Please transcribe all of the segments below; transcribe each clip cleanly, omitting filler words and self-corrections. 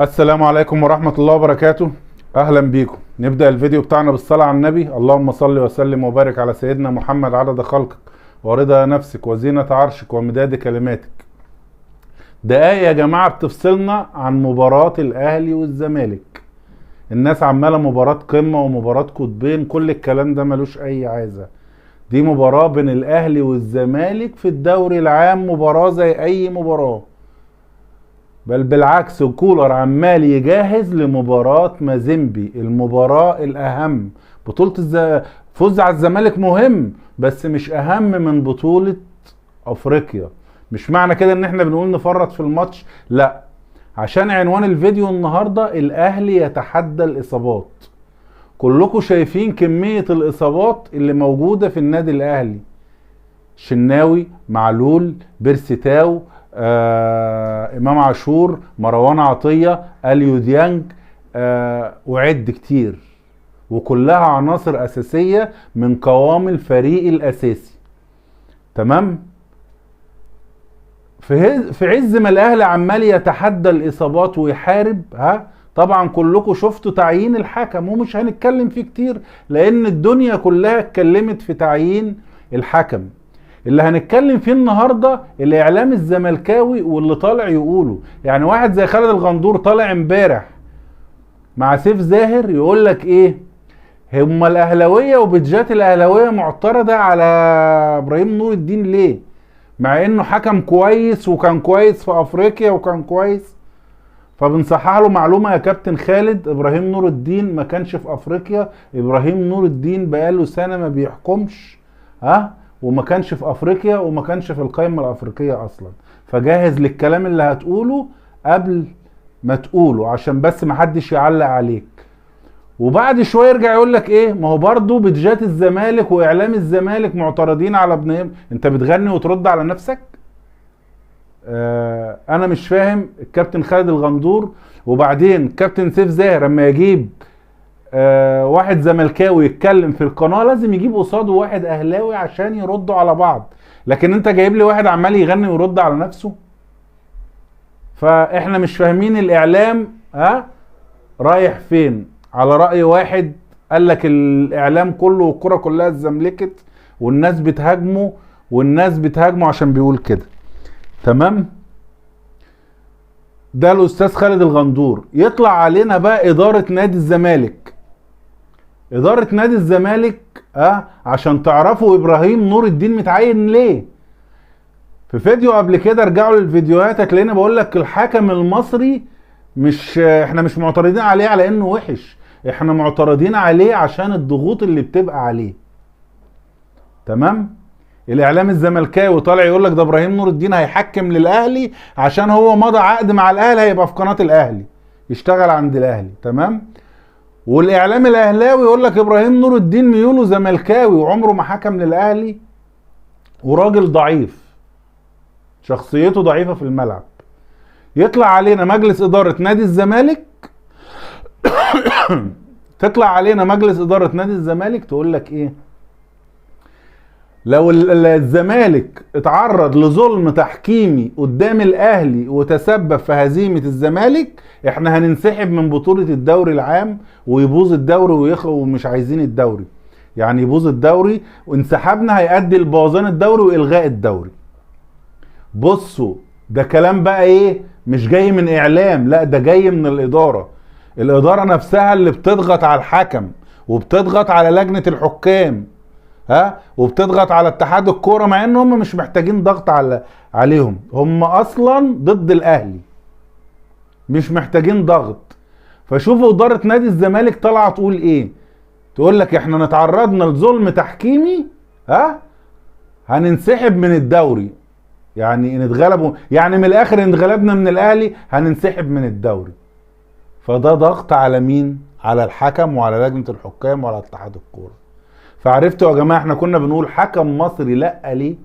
السلام عليكم ورحمة الله وبركاته. اهلا بيكم. نبدأ الفيديو بتاعنا بالصلاة على النبي. اللهم صل وسلم وبارك على سيدنا محمد عدد خلقك ورضا نفسك وزينة عرشك ومداد كلماتك. دقايق يا جماعة بتفصلنا عن مباراة الاهلي والزمالك. الناس عمالة مباراة قمة ومباراة قطبين، كل الكلام ده ملوش اي عايزة. دي مباراة بين الاهلي والزمالك في الدوري العام، مباراة زي اي مباراة، بل بالعكس كولر عمال يجهز لمباراة مازيمبي، المباراة الأهم. فوز على الزمالك مهم، بس مش أهم من بطولة أفريقيا. مش معنى كده إن احنا بنقول نفرط في الماتش، لا، عشان عنوان الفيديو النهاردة الأهلي يتحدى الإصابات. كلكم شايفين كمية الإصابات اللي موجودة في النادي الأهلي، شناوي، معلول، بيرسيتاو، امام عاشور، مروان عطية، اليو ديانج، وعد كتير، وكلها عناصر اساسية من قوام الفريق الاساسي. تمام. في عز ما الاهلي عمال يتحدى الاصابات ويحارب، طبعا كلكم شفتوا تعيين الحكم، ومش هنتكلم فيه كتير لان الدنيا كلها اتكلمت في تعيين الحكم. اللي هنتكلم فيه النهاردة الاعلام الزملكاوي واللي طالع يقوله. يعني واحد زي خالد الغندور طالع امبارح مع سيف زاهر يقول لك ايه، هما الاهلاوية وبتجات الاهلاوية معترضة على ابراهيم نور الدين ليه، مع انه حكم كويس وكان كويس في افريقيا وكان كويس. فبنصحح له معلومة يا كابتن خالد، ابراهيم نور الدين ما كانش في افريقيا، ابراهيم نور الدين بقاله سنة ما بيحكمش، وما كانش في افريقيا وما كانش في القائمة الافريقية اصلا. فجاهز للكلام اللي هتقوله قبل ما تقوله عشان بس ما حدش يعلق عليك. وبعد شوية يرجع يقول لك ايه، ما هو برضه بتجات الزمالك واعلام الزمالك معترضين على ابن. انت بتغني وترد على نفسك. انا مش فاهم الكابتن خالد الغندور. وبعدين كابتن سيف زاهر لما يجيب واحد زملكاوي يتكلم في القناة لازم يجيب قصاده واحد اهلاوي عشان يردوا على بعض، لكن انت جايب لي واحد عمال يغني ويرد على نفسه. فاحنا مش فاهمين الاعلام رايح فين. على رأي واحد قال لك الاعلام كله والكرة كلها اتزملكت والناس بتهاجمه عشان بيقول كده. تمام. ده الاستاذ خالد الغندور. يطلع علينا بقى ادارة نادي الزمالك. ادارة نادي الزمالك عشان تعرفوا ابراهيم نور الدين متعين ليه. في فيديو قبل كده، ارجعوا للفيديوهات هتلاقيني بقول لك الحكم المصري احنا مش معترضين عليه على انه وحش، احنا معترضين عليه عشان الضغوط اللي بتبقى عليه. تمام. الاعلام الزملكاوي طالع يقول لك ده ابراهيم نور الدين هيحكم للاهلي عشان هو مضى عقد مع الاهلي، هيبقى في قناة الاهلي يشتغل عند الاهلي. تمام. والاعلام الاهلاوي يقول لك ابراهيم نور الدين ميوله زملكاوي وعمره ما حكم للاهلي وراجل ضعيف، شخصيته ضعيفة في الملعب. يطلع علينا مجلس ادارة نادي الزمالك تطلع علينا مجلس ادارة نادي الزمالك تقول لك ايه، لو الزمالك اتعرض لظلم تحكيمي قدام الاهلي وتسبب في هزيمة الزمالك احنا هننسحب من بطولة الدوري العام ويبوظ الدوري ومش عايزين الدوري. يعني يبوظ الدوري وانسحابنا هيؤدي لبوظان الدوري والغاء الدوري. بصوا، ده كلام بقى ايه، مش جاي من اعلام، لا ده جاي من الادارة. الادارة نفسها اللي بتضغط على الحكم وبتضغط على لجنة الحكام وبتضغط على اتحاد الكورة، مع ان هم مش محتاجين ضغط عليهم، هم اصلا ضد الاهلي مش محتاجين ضغط. فشوفوا ادارة نادي الزمالك طالعه تقول ايه، تقول لك احنا نتعرضنا لظلم تحكيمي هننسحب من الدوري. يعني نتغلبوا، يعني من الاخر ان اتغلبنا من الاهلي هننسحب من الدوري. فده ضغط على مين؟ على الحكم وعلى لجنة الحكام وعلى اتحاد الكورة. فعرفتوا يا جماعة احنا كنا بنقول حكم مصري لا ليه؟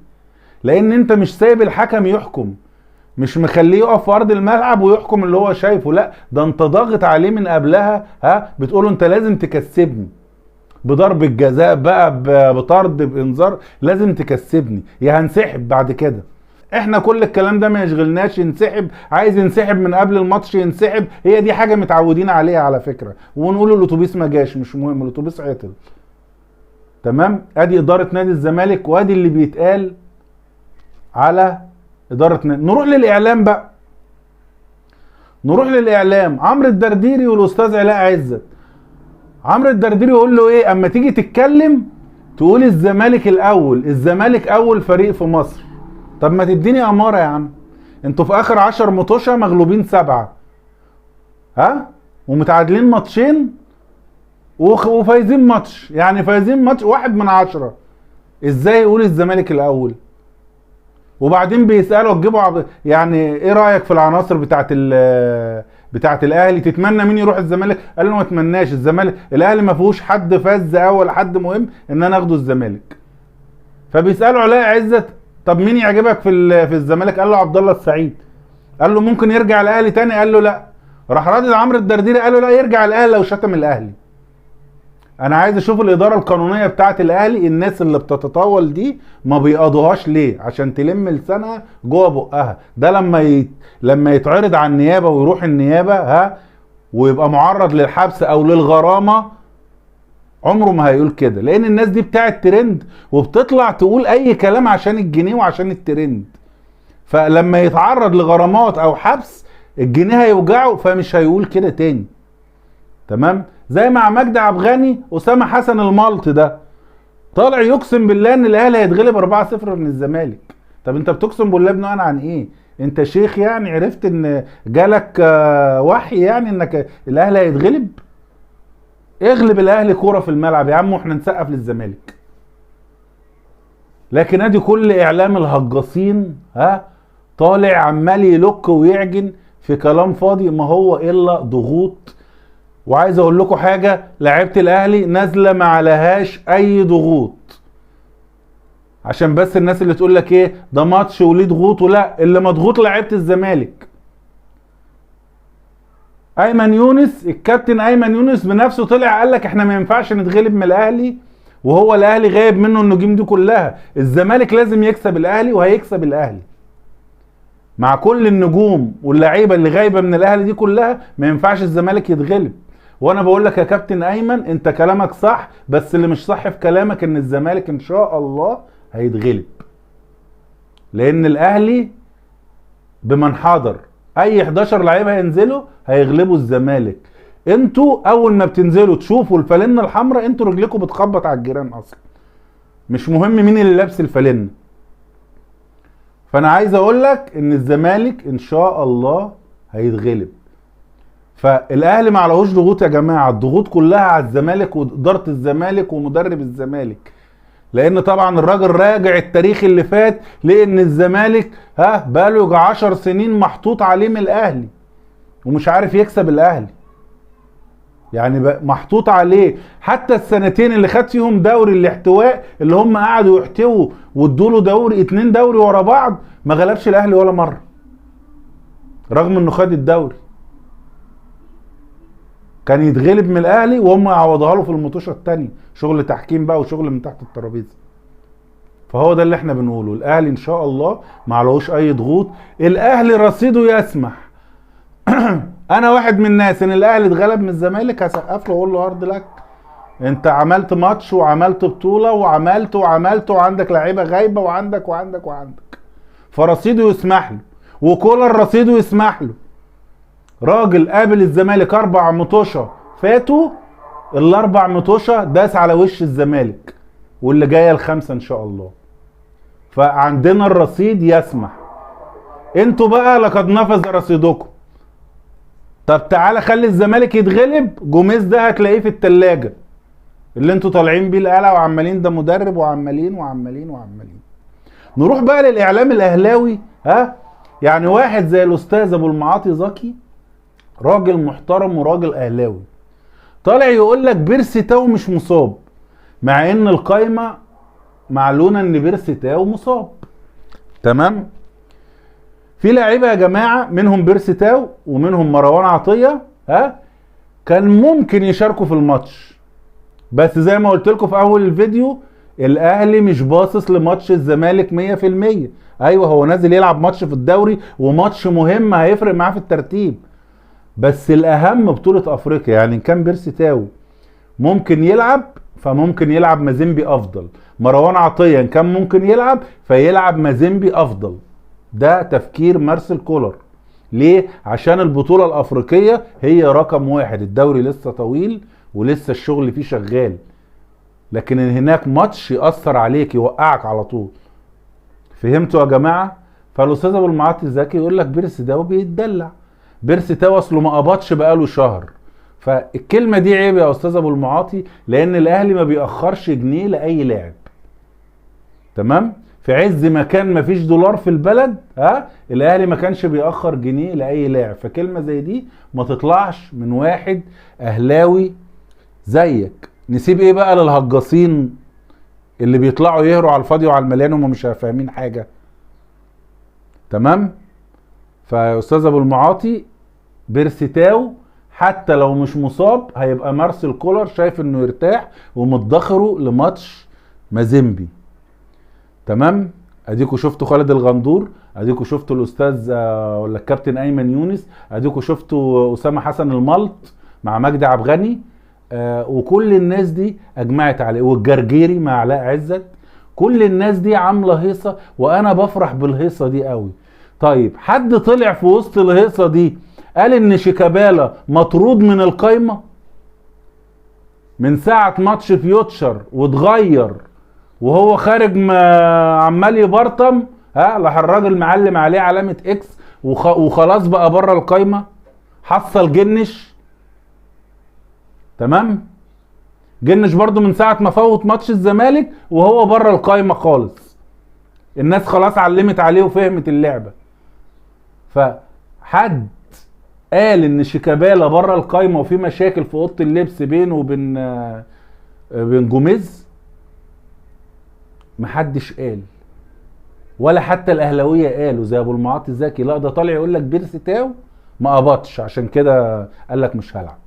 لان انت مش سايب الحكم يحكم، مش مخليه يقف في ارض الملعب ويحكم اللي هو شايفه، لا ده انت ضاغط عليه من قبلها. بتقوله انت لازم تكسبني بضرب الجزاء بقى، بطرد، بانذار، لازم تكسبني يا هنسحب بعد كده. احنا كل الكلام ده ما يشغلناش، ينسحب، عايز ينسحب من قبل الماتش ينسحب، هي دي حاجه متعودين عليها على فكره، ونقول الاتوبيس ما جاش، مش مهم، الاتوبيس عطل. تمام. ادي اداره نادي الزمالك، وادي اللي بيتقال على اداره نادي. نروح للاعلام بقى، نروح للاعلام. عمرو الدرديري والاستاذ علاء عزت. عمرو الدرديري يقول له ايه اما تيجي تتكلم تقول الزمالك الاول، الزمالك اول فريق في مصر. طب ما تديني اماره يا عم، انتوا في اخر 10 مطوشه مغلوبين 7، ها، ومتعادلين ماتشين وفايزين ماتش، يعني فايزين ماتش 1 من 10. ازاي يقول الزمالك الاول؟ وبعدين بيسالوا تجيبوا يعني ايه رايك في العناصر بتاعت الاهلي، تتمنى مين يروح الزمالك؟ قال له ما اتمناش، الزمالك الاهلي ما فيهوش حد فاز اول، حد مهم ان انا اخده الزمالك. فبيسالوا علاء عزت طب مين يعجبك في الزمالك؟ قال له عبد الله السعيد. قال له ممكن يرجع الاهلي تاني؟ قال له لا. راح رادد عمرو الدرديري قال له لا، يرجع الاهلي لو شتم الاهلي. انا عايز اشوف الاداره القانونيه بتاعه الاهلي، الناس اللي بتتطاول دي ما بيقضوهاش ليه؟ عشان تلم لسانها جوه بقها. ده لما يتعرض على النيابه ويروح النيابه، ها، ويبقى معرض للحبس او للغرامه، عمره ما هيقول كده، لان الناس دي بتاعه ترند وبتطلع تقول اي كلام عشان الجنيه وعشان الترند. فلما يتعرض لغرامات او حبس الجنيه هيوجعه، فمش هيقول كده تاني. تمام. زي مع مجدي عبد الغني، اسامه حسن الملط ده طالع يقسم بالله ان الاهلي هيتغلب 4-0 من الزمالك. طب انت بتقسم بالله بناء عن ايه؟ انت شيخ يعني؟ عرفت ان جالك وحي يعني انك الاهلي هيتغلب؟ اغلب الاهلي كوره في الملعب يا عم واحنا نسقف للزمالك. لكن ادي كل اعلام الهجاصين، ها، طالع عمال يلك ويعجن في كلام فاضي ما هو الا ضغوط. وعايز اقول لكم حاجه، لعيبه الاهلي نازله ما عليهاش اي ضغوط، عشان بس الناس اللي تقول لك ايه ده ماتش وليه ضغوط، ولا اللي مضغوط لعيبه الزمالك. ايمن يونس، الكابتن ايمن يونس بنفسه طلع قال لك احنا ما ينفعش نتغلب من الاهلي، وهو الاهلي غايب منه النجوم دي كلها، الزمالك لازم يكسب الاهلي وهيكسب الاهلي. مع كل النجوم واللعيبه اللي غايبه من الاهلي دي كلها ما ينفعش الزمالك يتغلب. وانا بقول لك يا كابتن ايمن انت كلامك صح، بس اللي مش صح في كلامك ان الزمالك ان شاء الله هيتغلب، لان الاهلي بمن حضر اي 11 لعيبه هينزلوا هيغلبوا الزمالك. انتوا اول ما بتنزلوا تشوفوا الفالنه الحمراء انتوا رجلكم بتخبط على الجيران اصلا، مش مهم مين اللي لابس الفالنه. فانا عايز اقول لك ان الزمالك ان شاء الله هيتغلب. فالاهلي ما عليهوش ضغوط يا جماعه، الضغوط كلها على الزمالك واداره الزمالك ومدرب الزمالك، لان طبعا الراجل راجع التاريخ اللي فات، لان الزمالك بقاله يجي 10 سنين محطوط عليه من الاهلي ومش عارف يكسب الاهلي، يعني محطوط عليه. حتى السنتين اللي خد فيهم دوري الاحتواء اللي هم قعدوا يحتووا وادوا له دوري 2 دوري ورا بعض، ما غلبش الاهلي ولا مره رغم انه خد الدوري. كان يتغلب من الاهلي وهم يعوضوها له في المطوشه الثانيه، شغل تحكيم بقى وشغل من تحت الترابيزه. فهو ده اللي احنا بنقوله، الاهلي ان شاء الله ما عليهوش اي ضغوط، الاهلي رصيده يسمح. انا واحد من الناس ان الاهلي اتغلب من الزمالك هسقف له واقول له هارد لك، انت عملت ماتش وعملت بطوله وعملت وعندك لعيبه غايبه وعندك فرصيده يسمح له، وكولر رصيده يسمح له. راجل قابل الزمالك 4 مطوشه فاتوا، ال4 مطوشه داس على وش الزمالك، واللي جايه ال5 ان شاء الله. فعندنا الرصيد يسمح. انتوا بقى لقد نفذ رصيدكم. طب تعالى خلي الزمالك يتغلب، جوميز ده هتلاقيه في التلاجة اللي انتوا طالعين بيه القلعه وعمالين ده مدرب وعمالين. نروح بقى للاعلام الاهلاوي. يعني واحد زي الاستاذ ابو المعاطي زكي، راجل محترم وراجل اهلاوي، طالع يقول لك بيرسي تاو مش مصاب، مع ان القايمه معلونه ان بيرسي تاو مصاب. تمام. في لعيبه يا جماعه منهم بيرسي تاو ومنهم مروان عطيه كان ممكن يشاركوا في الماتش، بس زي ما قلت لكم في اول الفيديو الاهلي مش باصص لماتش الزمالك 100%. ايوه هو نازل يلعب ماتش في الدوري وماتش مهم هيفرق معاه في الترتيب، بس الاهم بطولة افريقيا. يعني ان كان بيرسي تاو ممكن يلعب فممكن يلعب مازيمبي افضل، مروان عطية ان كان ممكن يلعب فيلعب مازيمبي افضل. ده تفكير مارسيل كولر. ليه؟ عشان البطولة الافريقية هي رقم واحد، الدوري لسه طويل ولسه الشغل فيه شغال، لكن هناك ماتش يأثر عليك يوقعك على طول. فهمتوا يا جماعة؟ فالاستاذ ابو المعاطي الزكي يقول لك بيرسي تاو بيتدلع، بيرسي تاو اصله ما قبضش بقاله شهر. فالكلمة دي عيب يا استاذ ابو المعاطي، لان الاهلي ما بيأخرش جنيه لاي لاعب. تمام؟ في عز ما كان مفيش دولار في البلد الاهلي ما كانش بيأخر جنيه لاي لاعب. فكلمة زي دي ما تطلعش من واحد اهلاوي زيك. نسيب ايه بقى للهجاصين اللي بيطلعوا يهروا على الفاضي وعلى المليان وهم مش فاهمين حاجة. تمام؟ فيا استاذ ابو المعاطي، بيرسي تاو حتى لو مش مصاب هيبقى مارسيل كولر شايف انه يرتاح ومدخره لماتش مازيمبي. تمام؟ اديكوا شفتوا خالد الغندور، اديكوا شفتوا الاستاذ ولا الكابتن ايمن يونس، اديكوا شفتوا اسامه حسن الملط مع مجدي عبد الغني، وكل الناس دي اجمعت عليه، والجرجيري مع علاء عزت. كل الناس دي عامله هيصه وانا بفرح بالهيصه دي قوي. طيب حد طلع في وسط الهيصه دي قال ان شيكابالا مطرود من القايمه من ساعه ماتش فيوتشر واتغير وهو خارج عمال يبرطم؟ راح الراجل معلم عليه علامه اكس وخلاص بقى بره القايمه. حصل جنش. تمام؟ جنش برضو من ساعه ما فوت ماتش الزمالك وهو بره القايمه خالص. الناس خلاص علمت عليه وفهمت اللعبه. فحد قال ان شيكابالا بره القايمه وفي مشاكل في اوضه اللبس بينه وبين جوميز؟ محدش قال، ولا حتى الاهلاويه قالوا زي ابو المعاطي الزكي. لا ده طالع يقول لك بيرسي تاو ما قبضش عشان كده قال لك مش هلعب.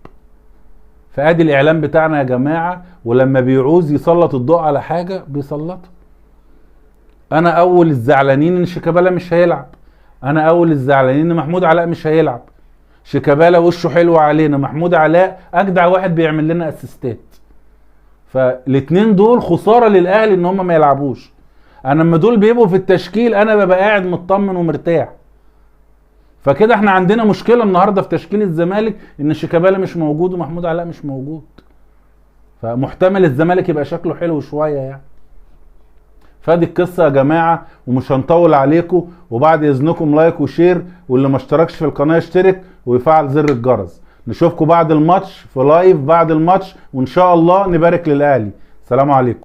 فادي الاعلام بتاعنا يا جماعه، ولما بيعوز يسلط الضوء على حاجه بيسلطها. انا اول الزعلانين ان شيكابالا مش هيلعب، انا اول الزعلانين ان محمود علاء مش هيلعب. شيكابالا وشه حلو علينا، محمود علاء اجدع واحد بيعمل لنا اسيستات. فالاتنين دول خساره للاهلي ان هم ما يلعبوش. انا لما دول بيبقوا في التشكيل انا ببقى قاعد مطمن ومرتاح. فكده احنا عندنا مشكله النهارده في تشكيل الزمالك ان شيكابالا مش موجود ومحمود علاء مش موجود. فمحتمل الزمالك يبقى شكله حلو شويه يعني. فادي القصه يا جماعه، ومش هنطول عليكم. وبعد اذنكم لايك وشير، واللي ما اشتركش في القناه يشترك ويفعل زر الجرس. نشوفكم بعد الماتش في لايف بعد الماتش، وان شاء الله نبارك للاهلي. سلام عليكم.